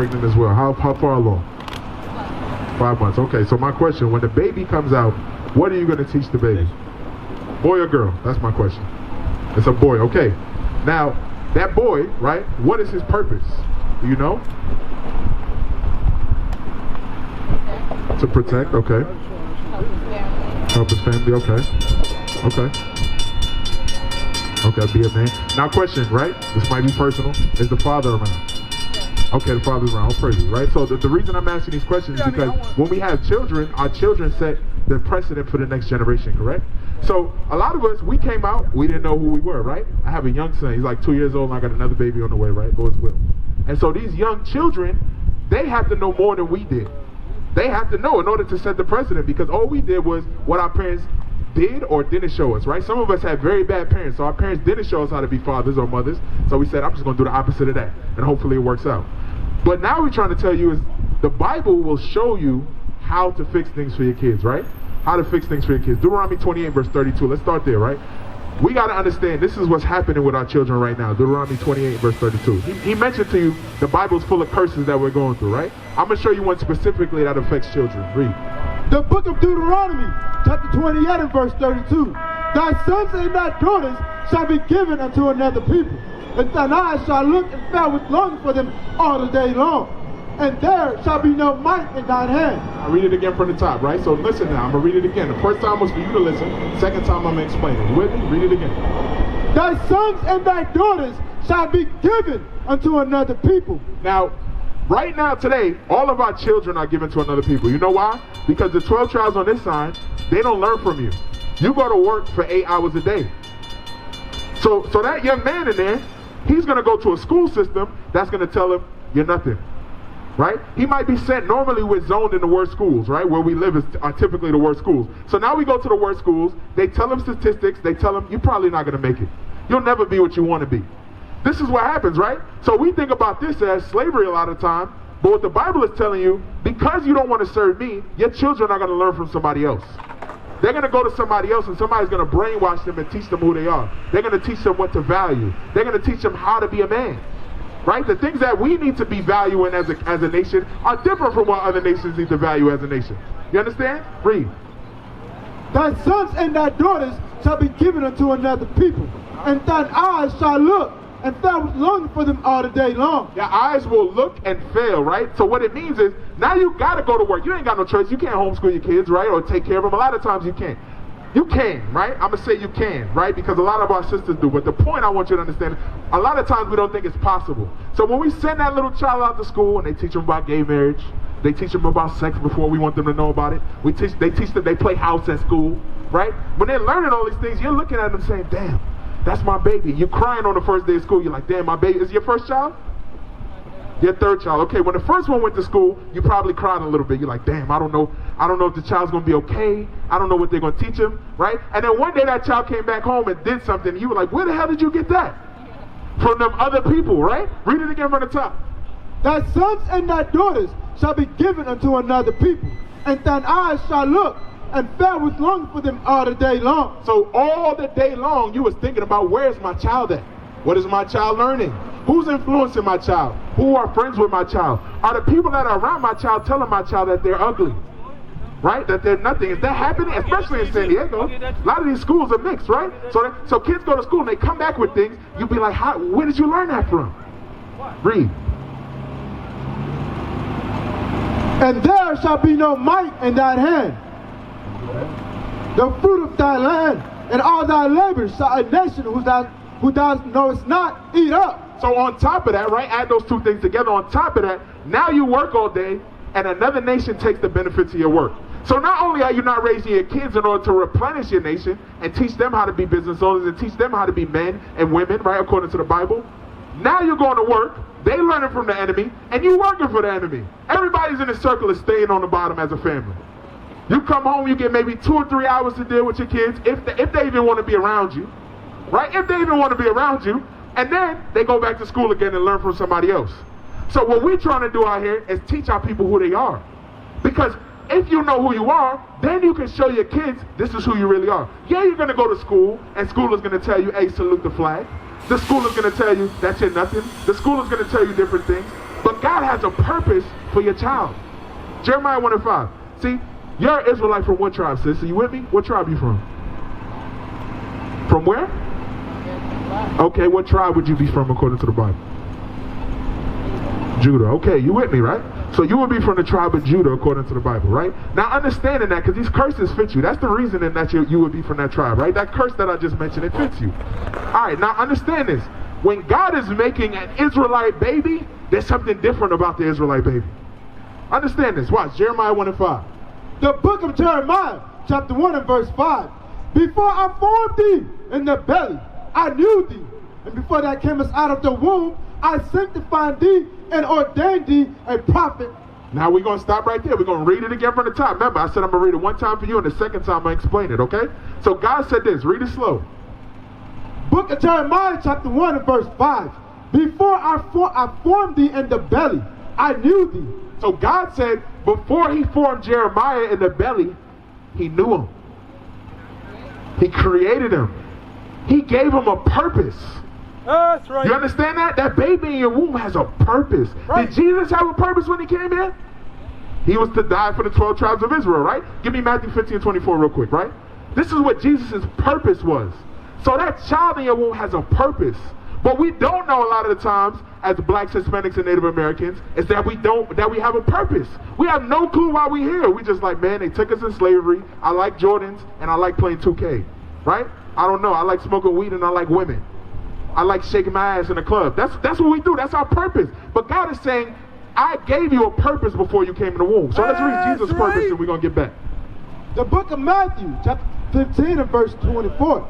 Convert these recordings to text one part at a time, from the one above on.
pregnant as well. How far along? 5 months. Okay, so my question, when the baby comes out, what are you going to teach the baby? Boy or girl? That's my question. It's a boy. Okay. Now, that boy, right, what is his purpose? Do you know? To protect, okay. Help his family, okay. Okay, be a man. Now question, right? This might be personal. Is the father around? Okay, the father's around. Oh, praise you, right? So the reason I'm asking these questions is because when we have children, our children set the precedent for the next generation, correct? So a lot of us, we came out, we didn't know who we were, right? I have a young son. He's like 2 years old, and I got another baby on the way, right? Lord's will. And so these young children, they have to know more than we did. They have to know in order to set the precedent, because all we did was what our parents did or didn't show us, right? Some of us had very bad parents, so our parents didn't show us how to be fathers or mothers. So we said, I'm just going to do the opposite of that, and hopefully it works out. But now we're trying to tell you is the Bible will show you how to fix things for your kids, right? How to fix things for your kids. Deuteronomy 28 verse 32. Let's start there, right? We got to understand this is what's happening with our children right now. Deuteronomy 28 verse 32. He mentioned to you the Bible's full of curses that we're going through, right? I'm going to show you one specifically that affects children. Read. The book of Deuteronomy, chapter 28 and verse 32. Thy sons and thy daughters shall be given unto another people, and thine eyes shall look and fare with longing for them all the day long. And there shall be no might in thine hand. I'll read it again from the top, right? So listen now, I'm going to read it again. The first time was for you to listen. Second time I'm going to explain it. You with me? Read it again. Thy sons and thy daughters shall be given unto another people. Now, right now, today, all of our children are given to another people. You know why? Because the 12 tribes on this side, they don't learn from you. You go to work for 8 hours a day. So that young man in there, he's going to go to a school system that's going to tell him, you're nothing. Right? He might be sent, normally we're zoned in the worst schools, right? Where we live are typically the worst schools. So now we go to the worst schools, they tell him statistics, they tell him, you're probably not going to make it. You'll never be what you want to be. This is what happens, right? So we think about this as slavery a lot of time, but what the Bible is telling you, because you don't want to serve me, your children are going to learn from somebody else. They're going to go to somebody else and somebody's going to brainwash them and teach them who they are. They're going to teach them what to value. They're going to teach them how to be a man. Right? The things that we need to be valuing as a nation are different from what other nations need to value as a nation. You understand? Read. Thy sons and thy daughters shall be given unto another people, and thine eyes shall look and fare with longing for them all the day long. Your eyes will look and fail, right? So what it means is, now you got to go to work. You ain't got no choice. You can't homeschool your kids, right? Or take care of them. A lot of times you can't. You can, right? I'm going to say you can, right? Because a lot of our sisters do. But the point I want you to understand, a lot of times we don't think it's possible. So when we send that little child out to school and they teach them about gay marriage, they teach them about sex before we want them to know about it. They teach them, they play house at school, right? When they're learning all these things, you're looking at them saying, damn, that's my baby. You're crying on the first day of school. You're like, damn, my baby. Is it your first child? Your third child. Okay, when the first one went to school, you probably cried a little bit. You're like, damn, I don't know if the child's going to be okay. I don't know what they're going to teach him, right? And then one day that child came back home and did something. And you were like, where the hell did you get that? From them other people, right? Read it again from the top. Thy sons and thy daughters shall be given unto another people, and thine eyes shall look and fare with longing for them all the day long. So all the day long, you was thinking about, where's my child at? What is my child learning? Who's influencing my child? Who are friends with my child? Are the people that are around my child telling my child that they're ugly? Right? That they're nothing. Is that happening? Especially in San Diego. A lot of these schools are mixed, right? So kids go to school and they come back with things. You be like, where did you learn that from? Read. And there shall be no might in thine hand. The fruit of thy land and all thy labors shall a nation who thou knowest not eat up. So on top of that, right, add those two things together. On top of that, now you work all day and another nation takes the benefits of your work. So not only are you not raising your kids in order to replenish your nation and teach them how to be business owners and teach them how to be men and women, right, according to the Bible, now you're going to work, they learning from the enemy, and you working for the enemy. Everybody's in a circle is staying on the bottom as a family. You come home, you get maybe 2 or 3 hours to deal with your kids, if they even want to be around you, right? If they even want to be around you, and then they go back to school again and learn from somebody else. So what we're trying to do out here is teach our people who they are. Because if you know who you are, then you can show your kids this is who you really are. Yeah, you're going to go to school, and school is going to tell you, hey, salute the flag. The school is going to tell you that you're nothing. The school is going to tell you different things. But God has a purpose for your child. Jeremiah 1:5. See, you're an Israelite from what tribe, sis? Are you with me? What tribe are you from? From where? Okay, what tribe would you be from according to the Bible? Judah. Okay, you with me, right? So you would be from the tribe of Judah according to the Bible, right? Now understanding that, because these curses fit you. That's the reason that you would be from that tribe, right? That curse that I just mentioned, it fits you. All right, now understand this. When God is making an Israelite baby, there's something different about the Israelite baby. Understand this. Watch, Jeremiah 1:5. The book of Jeremiah, chapter 1 and verse 5. Before I formed thee in the belly, I knew thee. And before thou camest out of the womb, I sanctified thee and ordained thee a prophet. Now we're going to stop right there. We're going to read it again from the top. Remember, I said I'm going to read it one time for you, and the second time I explain it, okay? So God said this. Read it slow. Book of Jeremiah, chapter 1 and verse 5. Before I formed thee in the belly, I knew thee. So God said, before he formed Jeremiah in the belly, he knew him. He created him. He gave him a purpose. That's right. You understand that? That baby in your womb has a purpose. Right. Did Jesus have a purpose when he came here? He was to die for the 12 tribes of Israel, right? Give me Matthew 15:24 real quick, right? This is what Jesus' purpose was. So that child in your womb has a purpose. But we don't know a lot of the times, as blacks, Hispanics, and Native Americans, is that we have a purpose. We have no clue why we're here. We just like, man, they took us in slavery. I like Jordans, and I like playing 2K, right? I don't know. I like smoking weed, and I like women. I like shaking my ass in a club. That's what we do. That's our purpose. But God is saying, I gave you a purpose before you came in the womb. So let's read Jesus' purpose, and we're going to get back. The book of Matthew, chapter 15 and verse 24.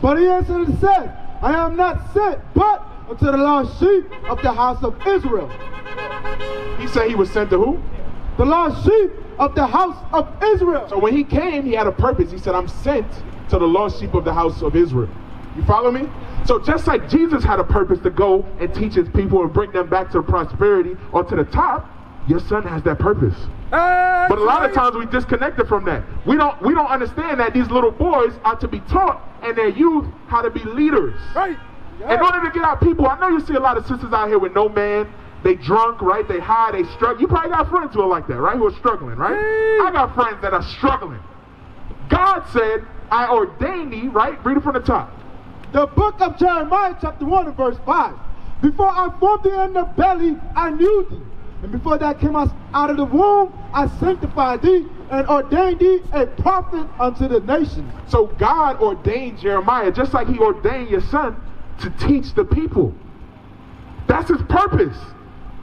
But he answered and said, I am not sent but unto the lost sheep of the house of Israel. He said he was sent to who? The lost sheep of the house of Israel. So when he came, he had a purpose. He said, I'm sent to the lost sheep of the house of Israel. You follow me? So just like Jesus had a purpose to go and teach his people and bring them back to prosperity or to the top, your son has that purpose. But a lot of times we disconnected from that. We don't understand that these little boys are to be taught in their youth how to be leaders. Right. Yeah. In order to get out people, I know you see a lot of sisters out here with no man. They drunk, right? They high, they struggle. You probably got friends who are like that, right? Who are struggling, right? I got friends that are struggling. God said, I ordained thee, right? Read it from the top. The book of Jeremiah, chapter 1 and verse 5. Before I formed thee in the belly, I knew thee. And before thou camest out of the womb, I sanctified thee and ordained thee a prophet unto the nations. So God ordained Jeremiah, just like he ordained your son, to teach the people. That's his purpose.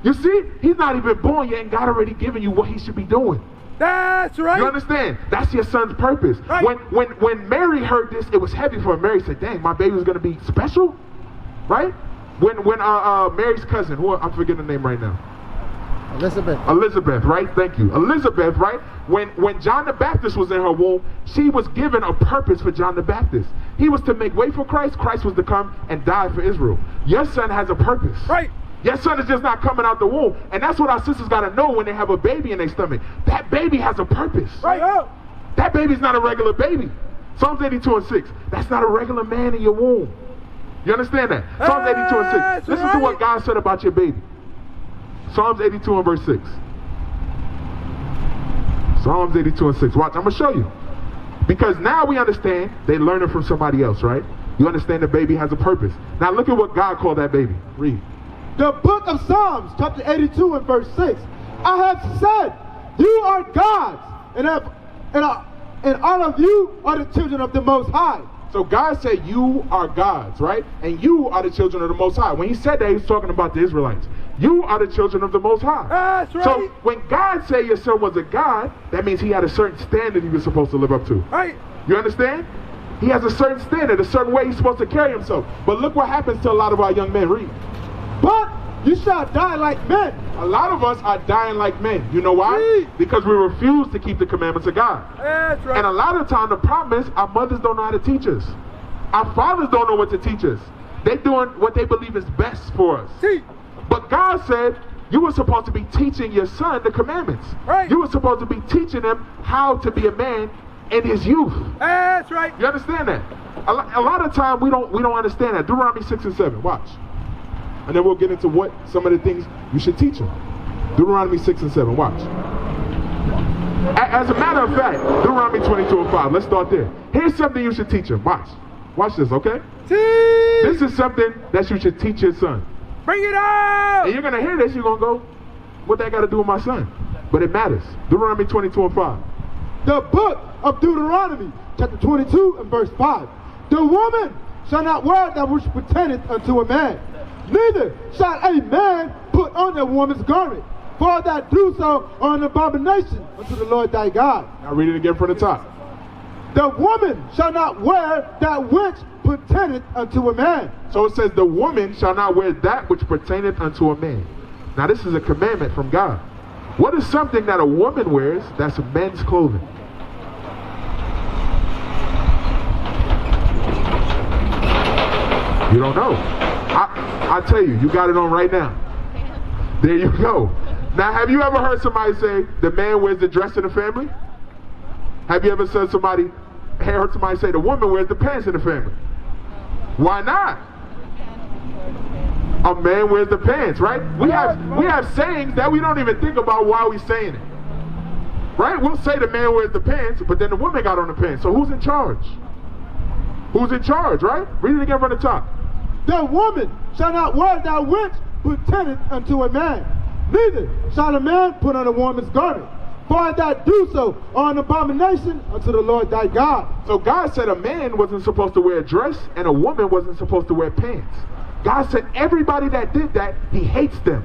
You see, he's not even born yet, and God already given you what he should be doing. That's right. You understand? That's your son's purpose. Right. When Mary heard this, it was heavy for her. Mary said, dang, my baby was going to be special? Right? When Mary's cousin, who I'm forgetting the name right now. Elizabeth, right? Thank you. Elizabeth, right? When John the Baptist was in her womb, she was given a purpose for John the Baptist. He was to make way for Christ. Christ was to come and die for Israel. Your son has a purpose. Right. Your son is just not coming out the womb. And that's what our sisters got to know when they have a baby in their stomach. That baby has a purpose. Right. That baby's not a regular baby. Psalms 82:6. That's not a regular man in your womb. You understand that? Psalms 82:6. Listen to what God said about your baby. Psalms 82 and verse 6. Psalms 82 and 6. Watch, I'm going to show you. Because now we understand they learn it from somebody else, right? You understand the baby has a purpose. Now look at what God called that baby. Read. The book of Psalms, chapter 82 and verse 6. I have said, you are gods, and all of you are the children of the Most High. So God said you are gods, right? And you are the children of the Most High. When he said that, he was talking about the Israelites. You are the children of the Most High. That's right. So when God said your son was a god, that means he had a certain standard he was supposed to live up to. Right. You understand? He has a certain standard, a certain way he's supposed to carry himself. But look what happens to a lot of our young men. Read. But you shall die like men. A lot of us are dying like men. You know why? Read. Because we refuse to keep the commandments of God. That's right. And a lot of the time the problem is our mothers don't know how to teach us. Our fathers don't know what to teach us. They're doing what they believe is best for us. See. But God said you were supposed to be teaching your son the commandments. Right. You were supposed to be teaching him how to be a man in his youth. That's right. You understand that? A lot of time we don't understand that. Deuteronomy 6 and 7. Watch. and then we'll get into what some of the things you should teach them. Deuteronomy 6 and 7, watch. As a matter of fact, Deuteronomy 22 and 5, let's start there. Here's something you should teach them, watch. Watch this, okay? This is something that you should teach your son. Bring it out! And you're going to hear this, you're going to go, what that got to do with my son? But it matters. Deuteronomy 22 and 5. The book of Deuteronomy, chapter 22 and verse 5. The woman shall not wear that which pertaineth unto a man, neither shall a man put on a woman's garment, for that do so are an abomination unto the Lord thy God. Now read it again from the top. The woman shall not wear that which pertaineth unto a man. So it says, the woman shall not wear that which pertaineth unto a man. Now this is a commandment from God. What is something that a woman wears that's men's clothing? You don't know. I tell you, you got it on right now. There you go. Now, have you ever heard somebody say the man wears the dress in the family? Have you ever heard somebody say the woman wears the pants in the family? Why not? A man wears the pants, right? We have sayings that we don't even think about why we're saying it. Right? We'll say the man wears the pants, but then the woman got on the pants. So who's in charge? Who's in charge, right? Read it again from the top. The woman shall not wear that which pertaineth unto a man, neither shall a man put on a woman's garment, for that do so are an abomination unto the Lord thy God. So God said a man wasn't supposed to wear a dress and a woman wasn't supposed to wear pants. God said everybody that did that, he hates them.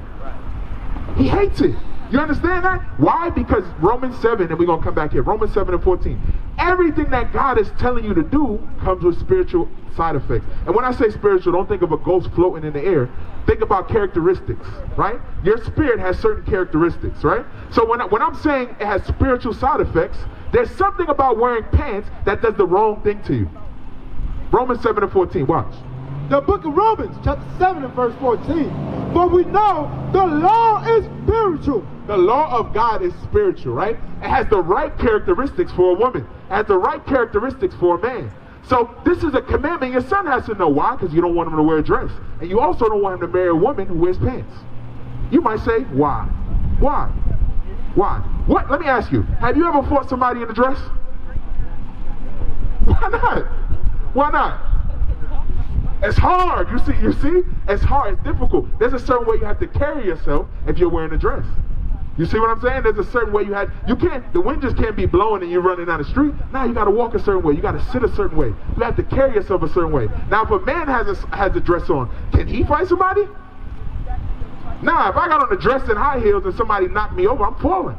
He hates it. You understand that? Why? Because Romans 7, and we're going to come back here, Romans 7 and 14. Everything that God is telling you to do comes with spiritual side effects. And when I say spiritual, don't think of a ghost floating in the air. Think about characteristics, right? Your spirit has certain characteristics, right? So when I'm saying it has spiritual side effects, there's something about wearing pants that does the wrong thing to you. Romans 7 and 14, watch. The book of Romans, chapter 7 and verse 14. For we know the law is spiritual. The law of God is spiritual, right? It has the right characteristics for a woman. It has the right characteristics for a man. So this is a commandment. Your son has to know why, because you don't want him to wear a dress. And you also don't want him to marry a woman who wears pants. You might say, why? Why? Why? What? Let me ask you, have you ever fought somebody in a dress? Why not? Why not? It's hard. You see? It's hard. It's difficult. There's a certain way you have to carry yourself if you're wearing a dress. You see what I'm saying? There's a certain way the wind just can't be blowing and you're running down the street. Now you got to walk a certain way. You got to sit a certain way. You have to carry yourself a certain way. Now if a man has a dress on, can he fight somebody? Nah, if I got on a dress and high heels and somebody knocked me over, I'm falling.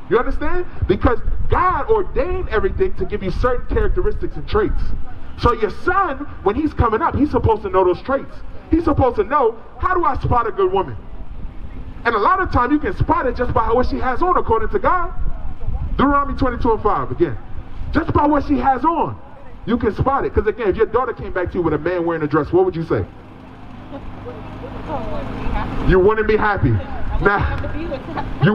You understand? Because God ordained everything to give you certain characteristics and traits. So your son, when he's coming up, he's supposed to know those traits. He's supposed to know, how do I spot a good woman? And a lot of time you can spot it just by what she has on, according to God. Deuteronomy 22 and 5, again. Just by what she has on, you can spot it. Because again, if your daughter came back to you with a man wearing a dress, what would you say? You wouldn't be happy. Now, you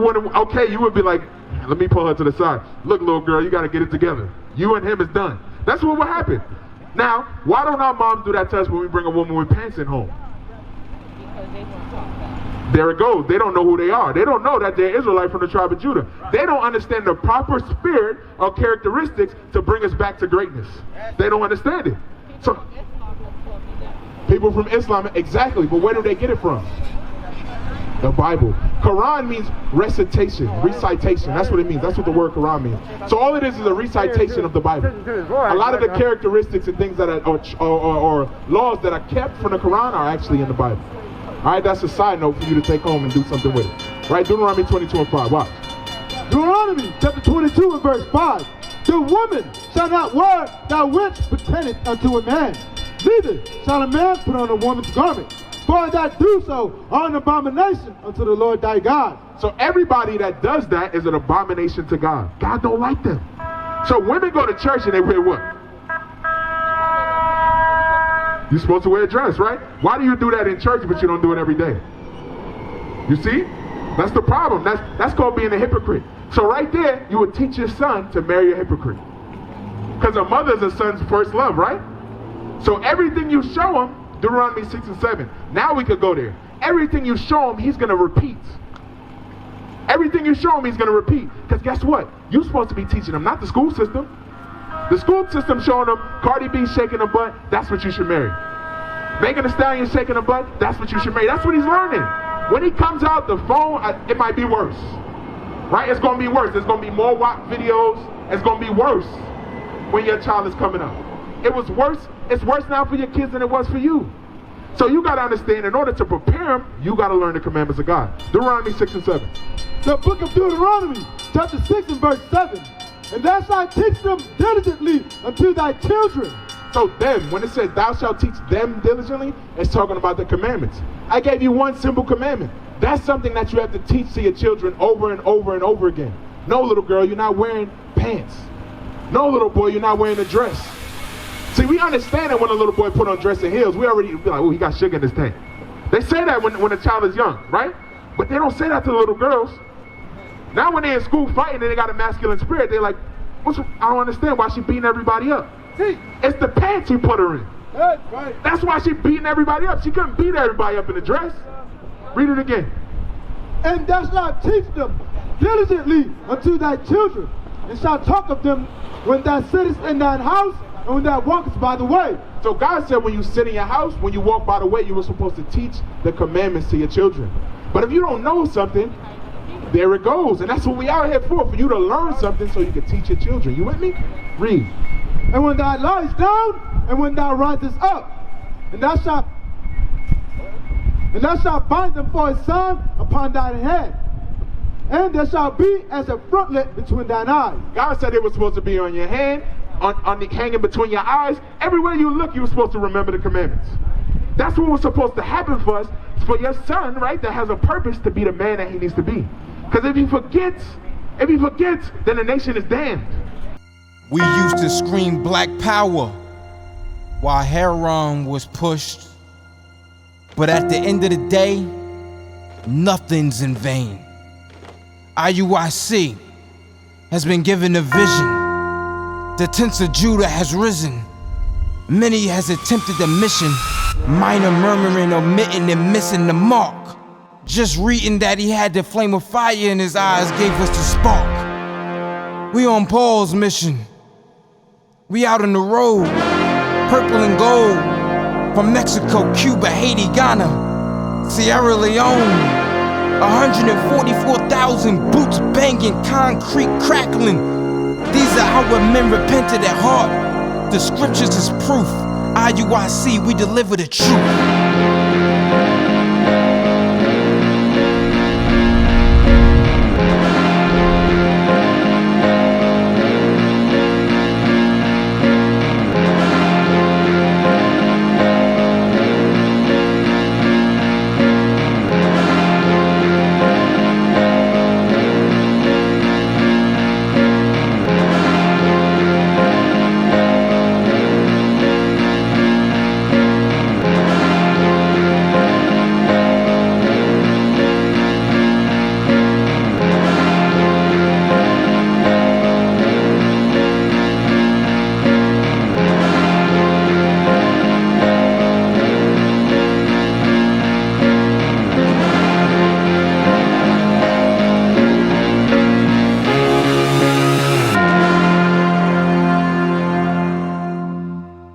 would be like, let me pull her to the side. Look, little girl, you got to get it together. You and him is done. That's what will happen. Now, why don't our moms do that to us when we bring a woman with pants in home? Because they won't talk about it. There it goes. They don't know who they are. They don't know that they're Israelite from the tribe of Judah. They don't understand the proper spirit or characteristics to bring us back to greatness. They don't understand it. So, people from Islam, exactly. But where do they get it from? The Bible. Quran means recitation. That's what it means. That's what the word Quran means. So all it is a recitation of the Bible. A lot of the characteristics and things that are or laws that are kept from the Quran are actually in the Bible. All right, that's a side note for you to take home and do something with it. Right, Deuteronomy 22 and 5. Watch. Deuteronomy chapter 22 and verse 5. The woman shall not wear that which pertaineth unto a man, neither shall a man put on a woman's garment. For that do so are an abomination unto the Lord thy God. So everybody that does that is an abomination to God. God don't like them. So women go to church and they wear what? You're supposed to wear a dress, right? Why do you do that in church but you don't do it every day? You see? That's the problem. That's called being a hypocrite. So right there, you would teach your son to marry a hypocrite. Because a mother's a son's first love, right? So everything you show him, Deuteronomy 6 and 7. Now we could go there. everything you show him, he's going to repeat. Everything you show him, he's going to repeat. Because guess what? You're supposed to be teaching him, not the school system. The school system showing him Cardi B shaking her butt, that's what you should marry. Megan Thee Stallion shaking her butt, that's what you should marry. That's what he's learning. When he comes out the phone, it might be worse. Right? It's going to be worse. There's going to be more WAP videos. It's going to be worse when your child is coming up. It was worse. It's worse now for your kids than it was for you. So you got to understand, in order to prepare them, you got to learn the commandments of God. Deuteronomy 6 and 7. The book of Deuteronomy, chapter 6 and verse 7. And thou shalt teach them diligently unto thy children. So them, when it says thou shalt teach them diligently, it's talking about the commandments. I gave you one simple commandment. That's something that you have to teach to your children over and over and over again. No, little girl, you're not wearing pants. No, little boy, you're not wearing a dress. See, we understand that when a little boy put on dress and heels, we already be like, oh, he got sugar in his tank. They say that when a child is young, right? But they don't say that to the little girls. Now when they're in school fighting and they got a masculine spirit, they're like, I don't understand why she beating everybody up. See, it's the pants he put her in. That's right. That's why she beating everybody up. She couldn't beat everybody up in a dress. Read it again. And thou shalt teach them diligently unto thy children, and shalt talk of them when thou sittest in thine house, and when thou walkest by the way. So God said when you sit in your house, when you walk by the way, you were supposed to teach the commandments to your children. But if you don't know something, there it goes. And that's what we out here for you to learn something so you can teach your children. You with me? Read. And when thou liest down, and when thou risest up, and thou shalt bind them for a sign upon thine head, and there shall be as a frontlet between thine eyes. God said it was supposed to be on your hand, on the hanging between your eyes. Everywhere you look, you were supposed to remember the commandments. That's what was supposed to happen for us. It's for your son, right, that has a purpose to be the man that he needs to be. Because if he forgets, then the nation is damned. We used to scream black power while heroin was pushed. But at the end of the day, nothing's in vain. IUIC has been given a vision. The tents of Judah has risen. Many has attempted the mission. Minor murmuring, omitting, and missing the mark. Just reading that he had the flame of fire in his eyes gave us the spark. We on Paul's mission. We out on the road, purple and gold. From Mexico, Cuba, Haiti, Ghana, Sierra Leone. 144,000 boots banging, concrete crackling. These are our men repented at heart. The scriptures is proof. IUIC, we deliver the truth.